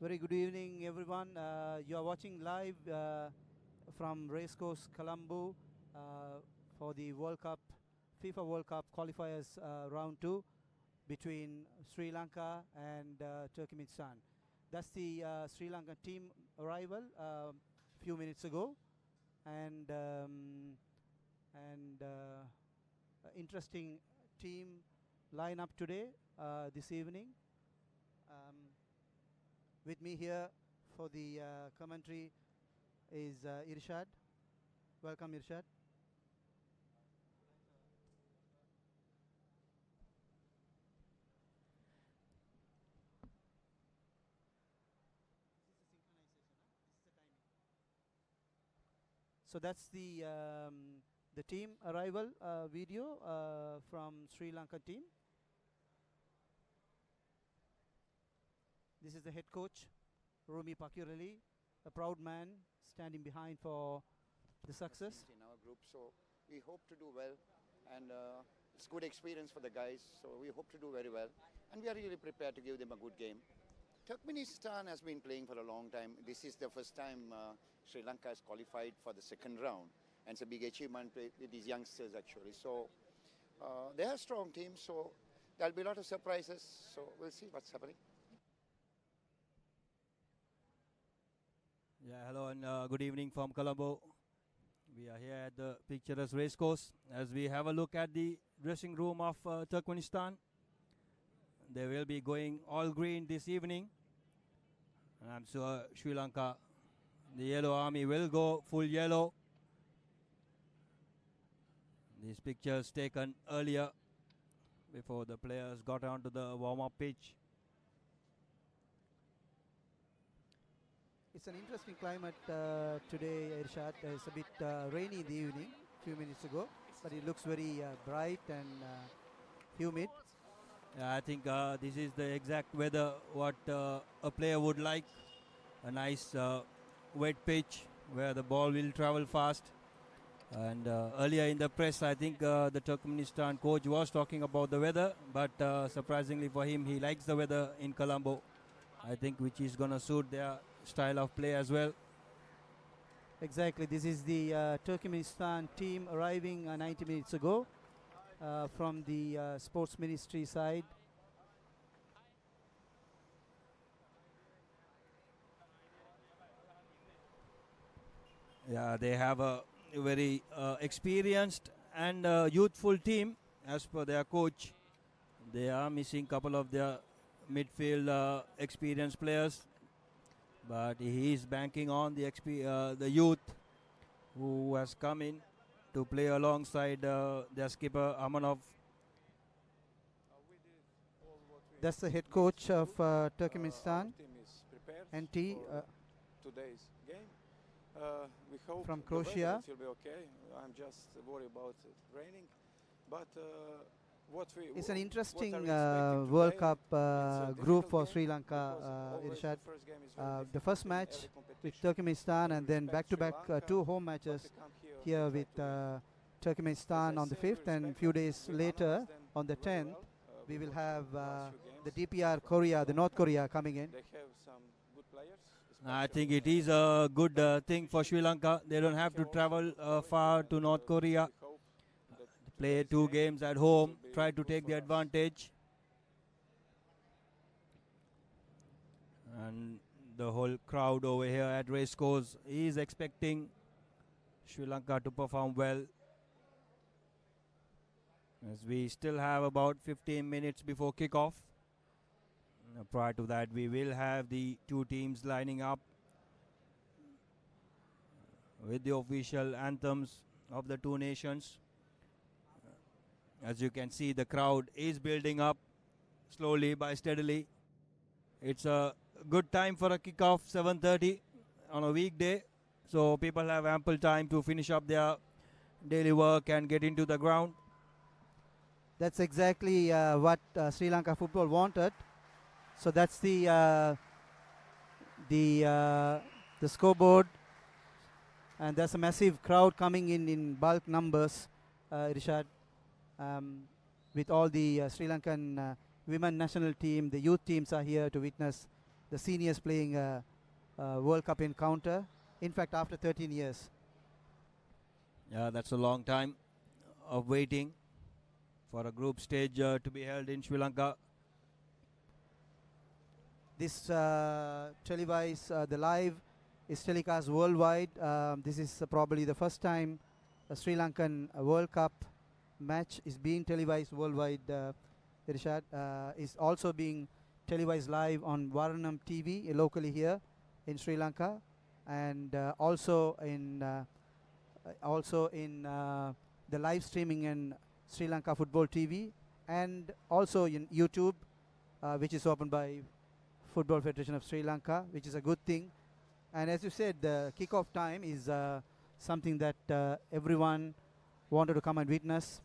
Very good evening, everyone. You are watching live from Racecourse, Colombo, for the World Cup, FIFA World Cup qualifiers round 2 between Sri Lanka and Turkmenistan. That's the Sri Lankan team arrival a few minutes ago, and interesting team lineup today, this evening. With me here for the commentary is Irshad. Welcome, Irshad. So that's the team arrival video from Sri Lanka team. This is the head coach, Rumi Pakirali, a proud man standing behind for the success. In our group, so we hope to do well, and it's good experience for the guys, so we hope to do very well, and we are really prepared to give them a good game. Turkmenistan has been playing for a long time. This is the first time Sri Lanka has qualified for the second round, and it's a big achievement with these youngsters actually. So they are a strong team, so there'll be a lot of surprises, so we'll see what's happening. Yeah, hello and good evening from Colombo. We are here at the picturesque racecourse as we have a look at the dressing room of Turkmenistan. They will be going all green this evening. And I'm sure Sri Lanka, the Yellow Army, will go full yellow. These pictures taken earlier before the players got onto the warm-up pitch. It's an interesting climate today, Irshad. It's a bit rainy in the evening, a few minutes ago, but it looks very bright and humid. Yeah, I think this is the exact weather what a player would like. A nice wet pitch where the ball will travel fast. And earlier in the press, I think the Turkmenistan coach was talking about the weather, but surprisingly for him, he likes the weather in Colombo. I think which is going to suit their style of play as well. Exactly. This is the Turkmenistan team arriving 90 minutes ago from the sports ministry side. Yeah, they have a very experienced and youthful team as per their coach. They are missing a couple of their midfield experienced players, but he is banking on the youth who has come in to play alongside their skipper Amanov. That's the head coach of Turkmenistan, NT. Today's game. We hope from Croatia. It will be okay. I'm just worried about it raining, but it's an interesting World Cup group for Sri Lanka, Irshad. The first match with Turkmenistan, and then back-to-back 2 home matches here with Turkmenistan on the 5th, and a few days later on the 10th, we will have the DPR Korea, the North Korea, coming in. They have some good players. I think it is a good thing for Sri Lanka. They don't have to travel far to North Korea. Play 2 games at home, try to take the advantage. And the whole crowd over here at Racecourse is expecting Sri Lanka to perform well. As we still have about 15 minutes before kickoff. Prior to that, we will have the 2 teams lining up with the official anthems of the 2 nations. As you can see, the crowd is building up slowly but steadily. It's a good time for a kickoff, 7:30 on a weekday. So people have ample time to finish up their daily work and get into the ground. That's exactly what Sri Lanka football wanted. So that's the scoreboard, and there's a massive crowd coming in bulk numbers, Irshad. With all the Sri Lankan women national team, the youth teams are here to witness the seniors playing a World Cup encounter. In fact, after 13 years. Yeah, that's a long time of waiting for a group stage to be held in Sri Lanka. This televised, the live is telecast worldwide. This is probably the first time a Sri Lankan World Cup match is being televised worldwide. Irshad is also being televised live on Varanam TV locally here in Sri Lanka, and also in the live streaming in Sri Lanka Football TV, and also in YouTube, which is opened by Football Federation of Sri Lanka, which is a good thing. And as you said, the kickoff time is something that everyone wanted to come and witness.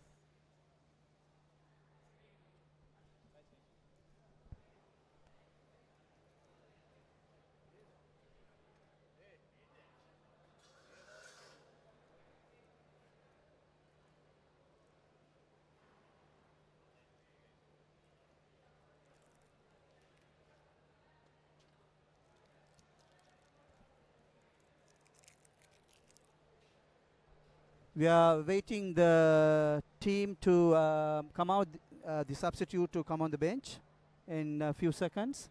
We are waiting the team to come out, the substitute to come on the bench in a few seconds.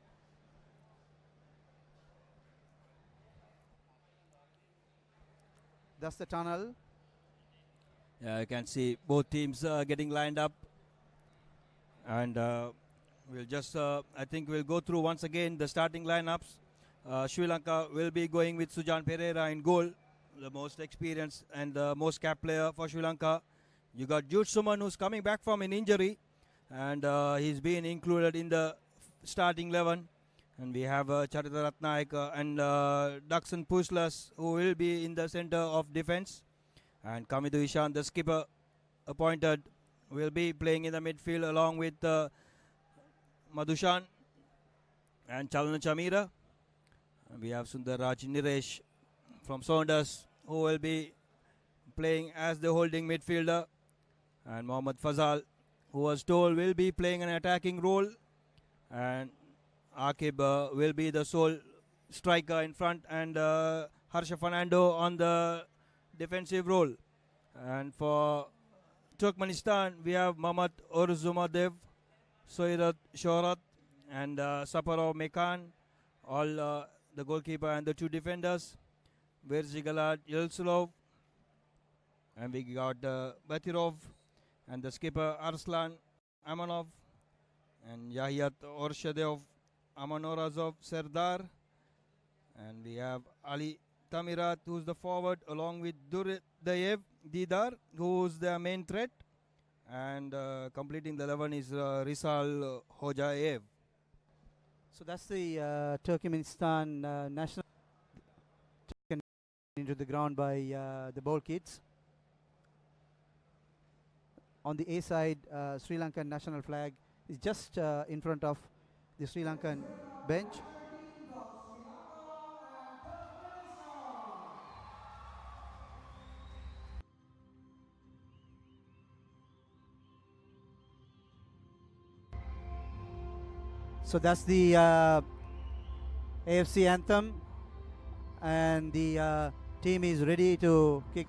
That's the tunnel. Yeah, you can see both teams getting lined up. And we'll just, I think we'll go through once again the starting lineups. Sri Lanka will be going with Sujan Pereira in goal, the most experienced and the most capped player for Sri Lanka. You got Jude Suman, who's coming back from an injury, and he's been included in the starting 11. And we have Charita Ratnaik and Daxon Puslas, who will be in the center of defense. And Kamidu Ishan, the skipper appointed, will be playing in the midfield along with Madhushan and Chalana Chamira. And we have Sundar Raj Niresh from Saunders, who will be playing as the holding midfielder. And Mohammad Fazal, who was told will be playing an attacking role. And Akib will be the sole striker in front, and Harsha Fernando on the defensive role. And for Turkmenistan, we have Mamat Orzumadev, Soirat Shorat, and Saparov Mekan, all the goalkeeper and the two defenders. Verzigalad Yelsulov, and we got Batirov, and the skipper Arslan Amanov, and Yahyat Orshadev, Amanorazov Serdar, and we have Ali Tamirat, who's the forward, along with Durdayev Didar, who's the main threat, and completing the 11 is Risal Hojaev. So that's the Turkmenistan national taken into the ground by the ball kids. On the A side, Sri Lankan national flag is just in front of the Sri Lankan bench. So that's the AFC anthem, and the team is ready to kick.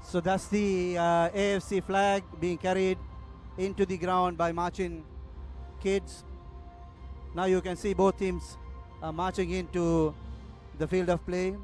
So that's the AFC flag being carried into the ground by marching kids. Now you can see both teams marching into the field of play.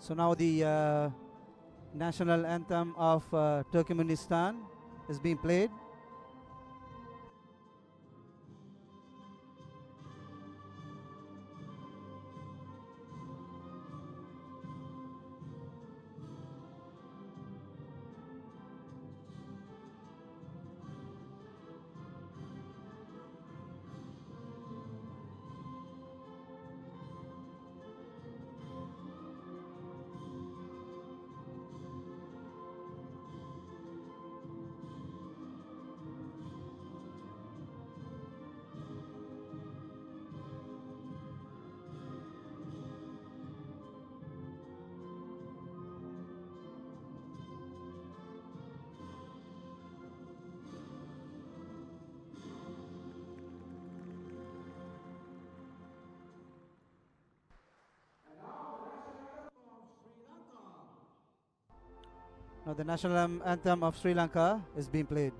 So now the national anthem of Turkmenistan is being played. Now the national anthem of Sri Lanka is being played.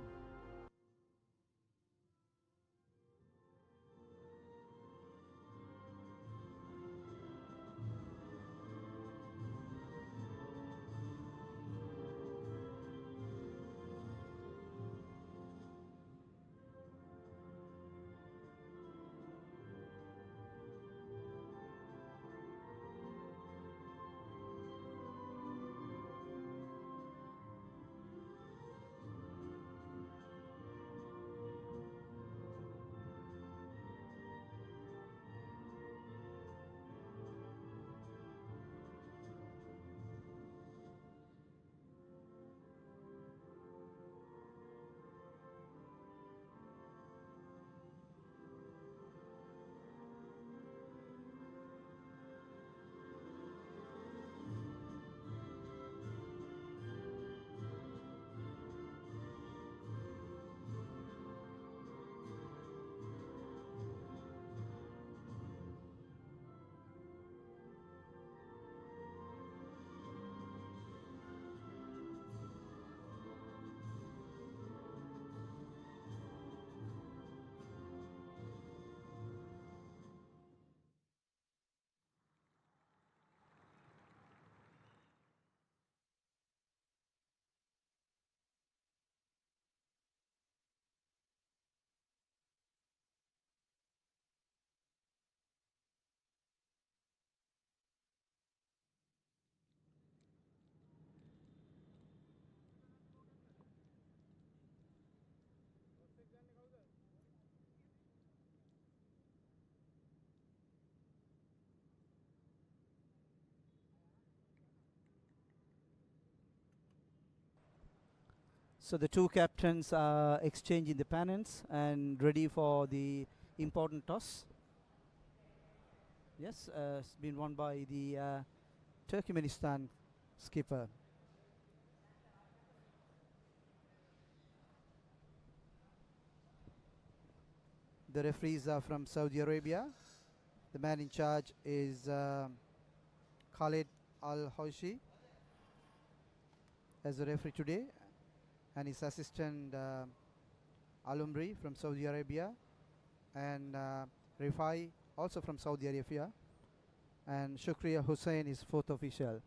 So the two captains are exchanging the pennants and ready for the important toss. Yes, it's been won by the Turkmenistan skipper. The referees are from Saudi Arabia. The man in charge is Khalid Al-Hoshi as a referee today, and his assistant Alumri from Saudi Arabia, and Rifai also from Saudi Arabia, and Shukriya Hussain is fourth official.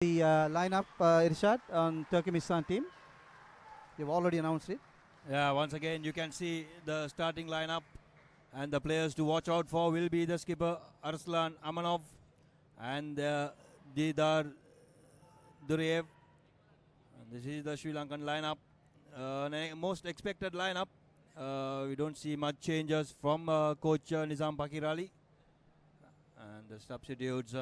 The lineup, Irshad, on Turkmenistan team. You've already announced it. Yeah, once again you can see the starting lineup, and the players to watch out for will be the skipper Arslan Amanov and Didar Duriev. And this is the Sri Lankan lineup. Most expected lineup. We don't see much changes from coach Nizam Pakirali. And the substitutes,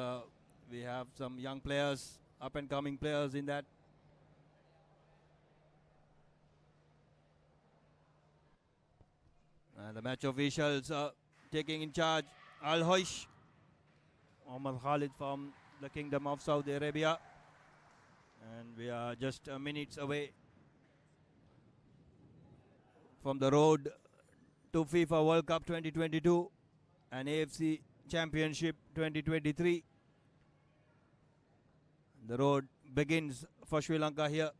we have some young players, up and coming players in that. And the match officials taking in charge, Al-Hoish, Muhammad Khalid from the Kingdom of Saudi Arabia. And we are just minutes away from the road to FIFA World Cup 2022 and AFC Championship 2023. The road begins for Sri Lanka here.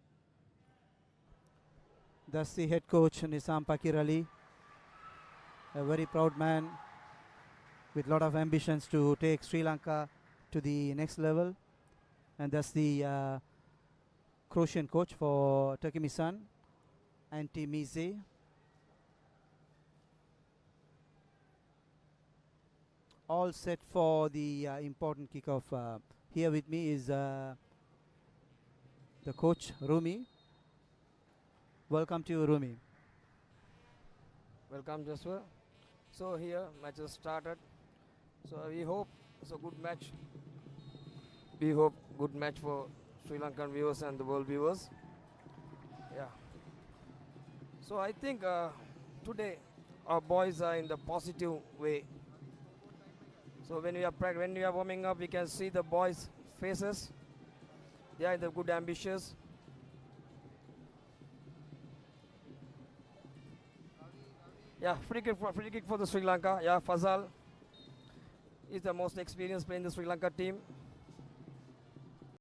That's the head coach Nizam Pakirali a very proud man with a lot of ambitions to take Sri Lanka to the next level. And that's the Croatian coach for Turkmenistan, Antti Mize. All set for the important kickoff. Here with me is the coach, Rumi. Welcome to you, Rumi. Welcome, Joshua. So here, match has started. So we hope it's a good match. We hope good match for Sri Lankan viewers and the world viewers. Yeah. So I think today our boys are in the positive way. So when we are warming up, we can see the boys' faces. They are the good ambitious. Yeah, free kick for the Sri Lanka. Yeah, Fazal is the most experienced player in the Sri Lanka team.